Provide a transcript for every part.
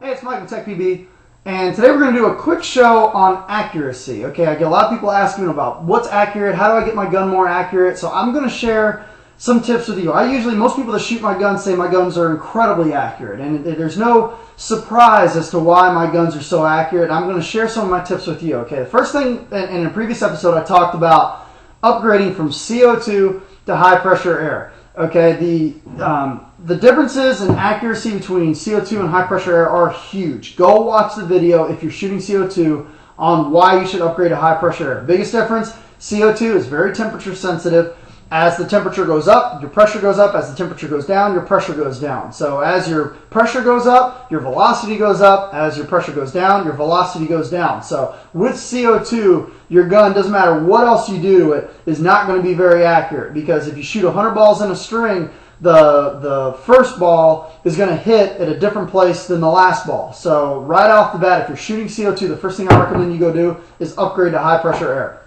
Hey, it's Mike with TechPB, and today we're going to do a quick show on accuracy. Okay, I get a lot of people asking about what's accurate, how do I get my gun more accurate, so I'm going to share some tips with you. Most people that shoot my guns say my guns are incredibly accurate, and there's no surprise as to why my guns are so accurate. I'm going to share some of my tips with you. Okay, the first thing, in a previous episode, I talked about upgrading from CO2 to high pressure air. Okay, the differences in accuracy between CO2 and high pressure air are huge. Go watch the video if you're shooting CO2 on why you should upgrade to high pressure air. Biggest difference, CO2 is very temperature sensitive. As the temperature goes up, your pressure goes up. As the temperature goes down, your pressure goes down. So as your pressure goes up, your velocity goes up. As your pressure goes down, your velocity goes down. So with CO2, your gun, doesn't matter what else you do to it, is not going to be very accurate, because if you shoot 100 balls in a string, the first ball is going to hit at a different place than the last ball. So right off the bat, if you're shooting CO2, the first thing I recommend you go do is upgrade to high pressure air.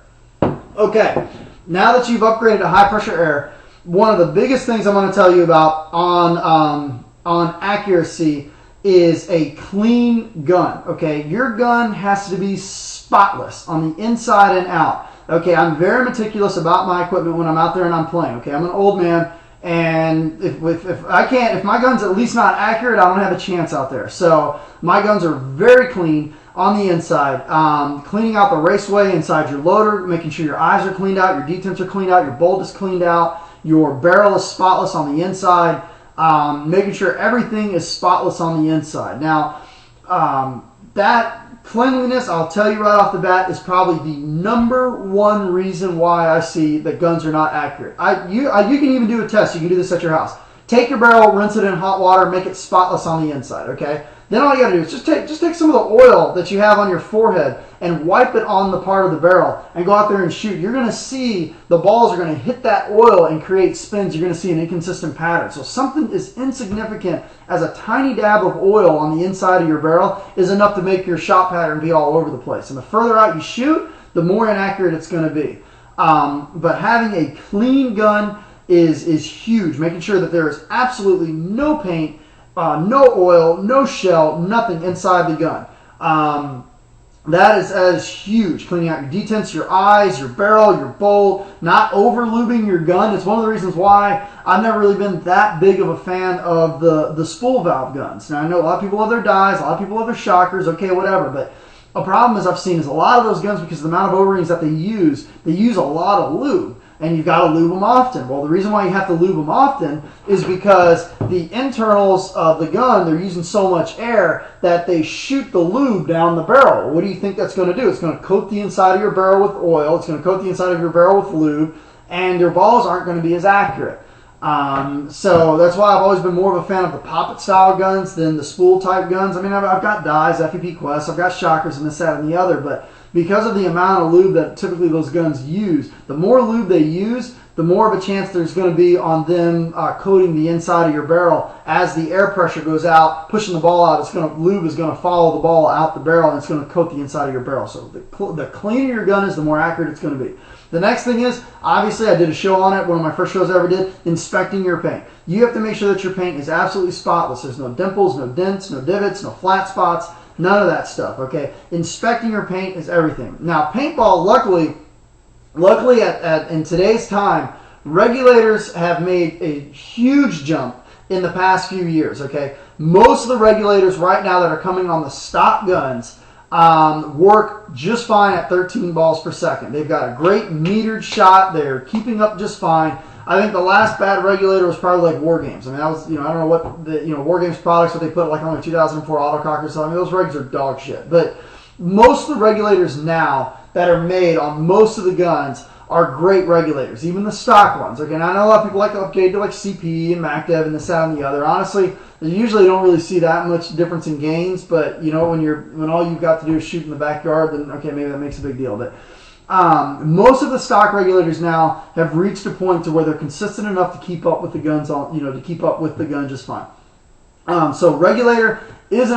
Okay, now that you've upgraded to high pressure air, one of the biggest things I'm going to tell you about on accuracy is a clean gun. Okay, your gun has to be spotless on the inside and out. Okay, I'm very meticulous about my equipment when I'm out there and I'm playing. Okay, I'm an old man, and if my gun's at least not accurate, I don't have a chance out there. So my guns are very clean on the inside, cleaning out the raceway inside your loader, making sure your eyes are cleaned out, your detents are cleaned out, your bolt is cleaned out, your barrel is spotless on the inside, making sure everything is spotless on the inside. Now, that cleanliness, I'll tell you right off the bat, is probably the #1 reason why I see that guns are not accurate. You can even do a test. You can do this at your house. Take your barrel, rinse it in hot water, make it spotless on the inside, okay? Then all you gotta do is just take some of the oil that you have on your forehead and wipe it on the part of the barrel and go out there and shoot. You're gonna see the balls are gonna hit that oil and create spins. You're gonna see an inconsistent pattern. So something as insignificant as a tiny dab of oil on the inside of your barrel is enough to make your shot pattern be all over the place. And the further out you shoot, the more inaccurate it's gonna be. But having a clean gun is huge. Making sure that there is absolutely no paint, no oil, no shell, nothing inside the gun. That is huge. Cleaning out your detents, your eyes, your barrel, your bolt, not over lubing your gun. It's one of the reasons why I've never really been that big of a fan of the spool valve guns. Now I know a lot of people have their dies, a lot of people have their shockers, okay, whatever, but a problem as I've seen is a lot of those guns, because of the amount of O-rings that they use a lot of lube. And you've got to lube them often. Well, the reason why you have to lube them often is because the internals of the gun, they're using so much air that they shoot the lube down the barrel. What do you think that's going to do? It's going to coat the inside of your barrel with oil. It's going to coat the inside of your barrel with lube, and your balls aren't going to be as accurate. So that's why I've always been more of a fan of the poppet style guns than the spool type guns. I mean, I've got dies, FEP Quest, I've got shockers and this, that, and the other, but because of the amount of lube that typically those guns use, the more lube they use, the more of a chance there's going to be on them coating the inside of your barrel. As the air pressure goes out, pushing the ball out, lube is going to follow the ball out the barrel, and it's going to coat the inside of your barrel. So the cleaner your gun is, the more accurate it's going to be. The next thing is, obviously, I did a show on it, one of my first shows I ever did, inspecting your paint. You have to make sure that your paint is absolutely spotless. There's no dimples, no dents, no divots, no flat spots, none of that stuff, okay? Inspecting your paint is everything. Now, paintball, luckily in today's time, regulators have made a huge jump in the past few years, okay? Most of the regulators right now that are coming on the stock guns work just fine at 13 balls per second. They've got a great metered shot. They're keeping up just fine. I think the last bad regulator was probably like War Games. I mean, that was, I don't know what the, War Games products that they put like on the 2004 autococker. So I mean, those regs are dog shit. But most of the regulators now that are made on most of the guns are great regulators, even the stock ones. Okay, now I know a lot of people like to upgrade to like CP and MacDev and this, that, and the other. Honestly, you usually don't really see that much difference in gains. But when all you've got to do is shoot in the backyard, then okay, maybe that makes a big deal. But most of the stock regulators now have reached a point to where they're consistent enough to keep up with the guns to keep up with the gun just fine. So the regulator is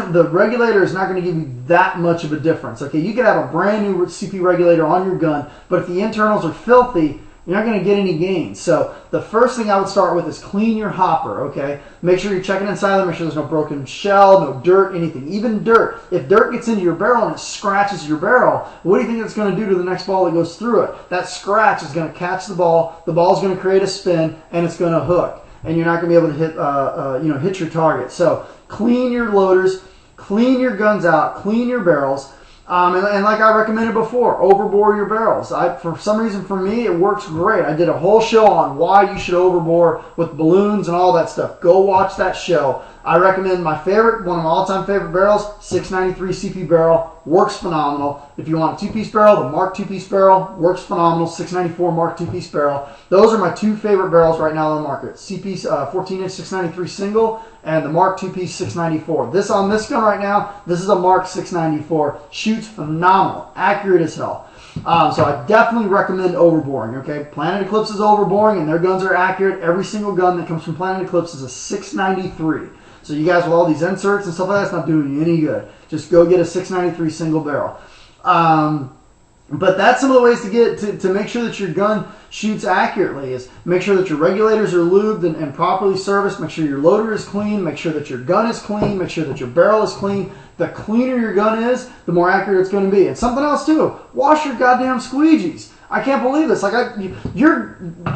not going to give you that much of a difference. Okay, you could have a brand new CP regulator on your gun, but if the internals are filthy, you're not going to get any gains. So the first thing I would start with is clean your hopper, okay? Make sure you're checking inside of it, make sure there's no broken shell, no dirt, anything. Even dirt. If dirt gets into your barrel and it scratches your barrel, what do you think it's going to do to the next ball that goes through it? That scratch is going to catch the ball's going to create a spin, and it's going to hook. And you're not going to be able to hit, hit your target. So clean your loaders, clean your guns out, clean your barrels. And like I recommended before, overbore your barrels. For some reason, for me, it works great. I did a whole show on why you should overbore with balloons and all that stuff. Go watch that show. I recommend one of my all-time favorite barrels, 693 CP barrel, works phenomenal. If you want a two-piece barrel, the Mark two-piece barrel works phenomenal. 694 Mark two-piece barrel. Those are my two favorite barrels right now on the market. CP 14-inch 693 single and the Mark two-piece 694. This on this gun right now, this is a Mark 694. Shoots phenomenal, accurate as hell. So I definitely recommend overboring, okay? Planet Eclipse is overboring, and their guns are accurate. Every single gun that comes from Planet Eclipse is a 693. So you guys with all these inserts and stuff like that's not doing you any good. Just go get a 693 single barrel. But that's some of the ways to get to make sure that your gun shoots accurately is make sure that your regulators are lubed and properly serviced. Make sure your loader is clean. Make sure that your gun is clean. Make sure that your barrel is clean. The cleaner your gun is, the more accurate it's going to be. And something else too, wash your goddamn squeegees. I can't believe this. Your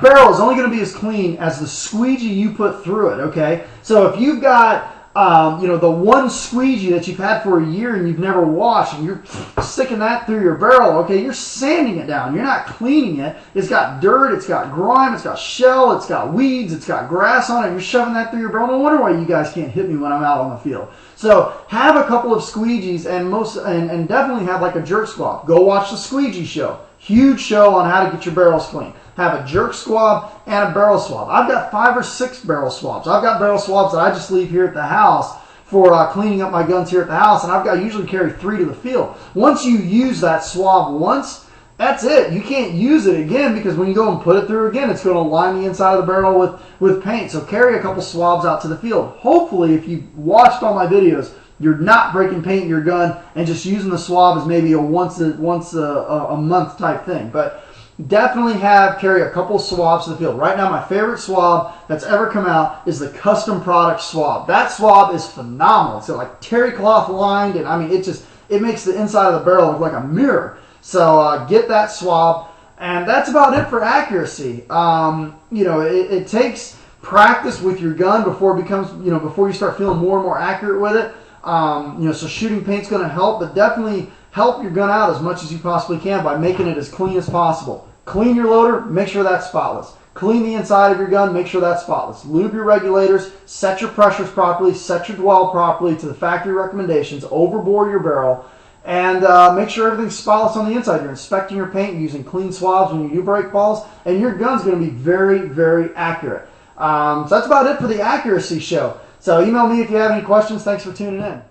barrel is only going to be as clean as the squeegee you put through it, okay? So if you've got the one squeegee that you've had for a year and you've never washed, and you're sticking that through your barrel, okay, you're sanding it down. You're not cleaning it. It's got dirt, it's got grime, it's got shell, it's got weeds, it's got grass on it. You're shoving that through your barrel. No wonder why you guys can't hit me when I'm out on the field. So have a couple of squeegees and definitely have like a jerk swab. Go watch the squeegee show. Huge show on how to get your barrels clean. Have a jerk swab and a barrel swab. I've got 5 or 6 barrel swabs. I've got barrel swabs that I just leave here at the house for cleaning up my guns here at the house, and I usually carry 3 to the field. Once you use that swab once, that's it. You can't use it again because when you go and put it through again, it's going to line the inside of the barrel with paint. So carry a couple swabs out to the field. Hopefully, if you've watched all my videos, you're not breaking paint in your gun and just using the swab as maybe a once a month type thing. But definitely carry a couple swabs to the field. Right now, my favorite swab that's ever come out is the custom product swab. That swab is phenomenal. It's like terry cloth lined, and I mean, it makes the inside of the barrel look like a mirror. So get that swab, and that's about it for accuracy. It takes practice with your gun before it becomes, before you start feeling more and more accurate with it. So shooting paint's going to help, but definitely help your gun out as much as you possibly can by making it as clean as possible. Clean your loader, make sure that's spotless. Clean the inside of your gun, make sure that's spotless. Lube your regulators, set your pressures properly, set your dwell properly to the factory recommendations, overbore your barrel, and make sure everything's spotless on the inside. You're inspecting your paint using clean swabs when you do break balls, and your gun's going to be very, very accurate. So that's about it for the accuracy show. So email me if you have any questions. Thanks for tuning in.